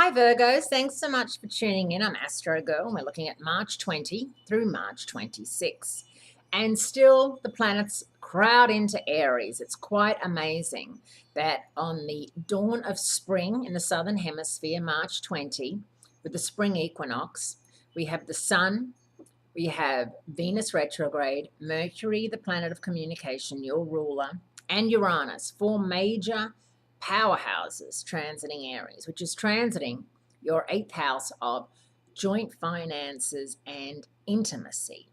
Hi Virgos, thanks so much for tuning in. I'm Astrogirl and we're looking at March 20 through March 26. And still the planets crowd into Aries. It's quite amazing that on the dawn of spring in the Southern Hemisphere, March 20, with the spring equinox, we have the Sun, we have Venus retrograde, Mercury, the planet of communication, your ruler, and Uranus, four major powerhouses transiting Aries, which is transiting your eighth house of joint finances and intimacy.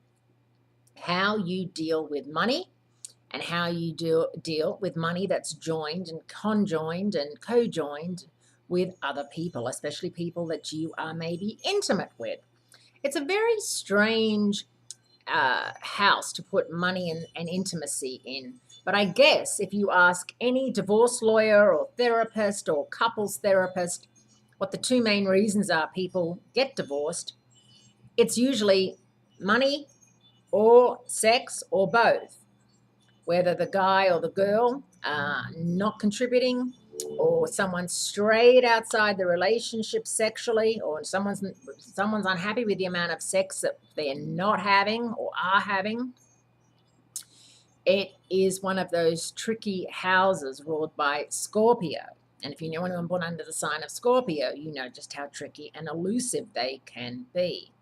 How you deal with money and how you deal with money that's joined and conjoined and co-joined with other people, especially people that you are maybe intimate with. It's a very strange house to put money and intimacy in. But I guess if you ask any divorce lawyer or therapist or couples therapist what the two main reasons are people get divorced, it's usually money or sex or both. Whether the guy or the girl are not contributing, or someone's strayed outside the relationship sexually, or someone's unhappy with the amount of sex that they're not having or are having. It is one of those tricky houses ruled by Scorpio. And if you know anyone born under the sign of Scorpio, you know just how tricky and elusive they can be.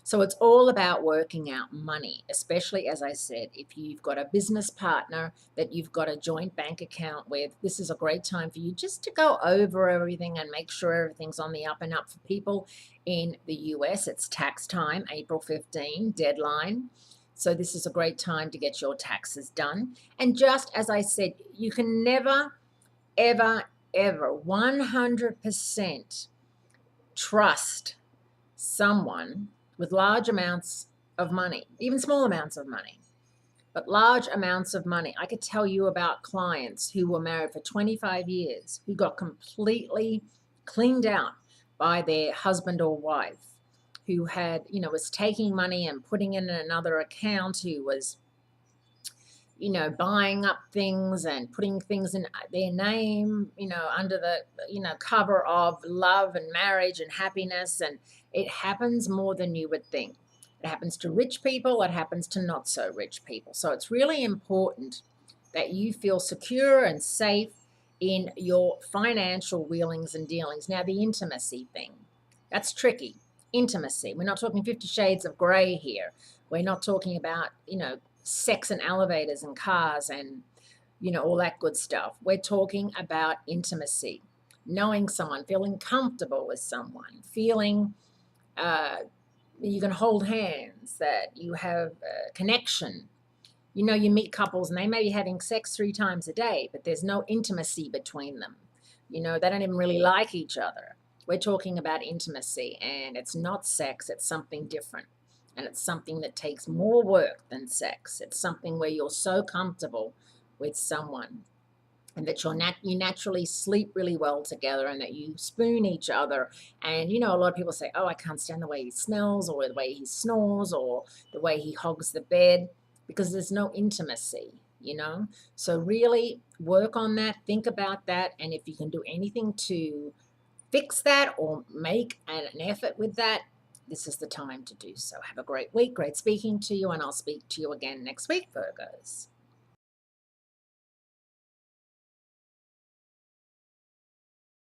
So it's all about working out money, especially, as I said, if you've got a business partner that you've got a joint bank account with. This is a great time for you just to go over everything and make sure everything's on the up and up. For people in the US, it's tax time, April 15, deadline. So this is a great time to get your taxes done. And just as I said, you can never, ever, ever 100% trust someone with large amounts of money, even small amounts of money, but large amounts of money. I could tell you about clients who were married for 25 years, who got completely cleaned out by their husband or wife, who had, was taking money and putting it in another account, who was, buying up things and putting things in their name, under the, cover of love and marriage and happiness. And it happens more than you would think. It happens to rich people. It happens to not so rich people. So it's really important that you feel secure and safe in your financial wheelings and dealings. Now, the intimacy thing, that's tricky. Intimacy. We're not talking 50 Shades of Grey here. We're not talking about, sex and elevators and cars and, all that good stuff. We're talking about intimacy, knowing someone, feeling comfortable with someone, feeling you can hold hands, that you have a connection. You meet couples and they may be having sex 3 times a day, but there's no intimacy between them. They don't even really like each other. We're talking about intimacy, and it's not sex, it's something different. And it's something that takes more work than sex. It's something where you're so comfortable with someone and that you naturally sleep really well together, and that you spoon each other. And, a lot of people say, oh, I can't stand the way he smells, or the way he snores, or the way he hogs the bed, because there's no intimacy, So really work on that, think about that, and if you can do anything to fix that or make an effort with that, this is the time to do so. Have a great week. Great speaking to you, and I'll speak to you again next week, Virgos.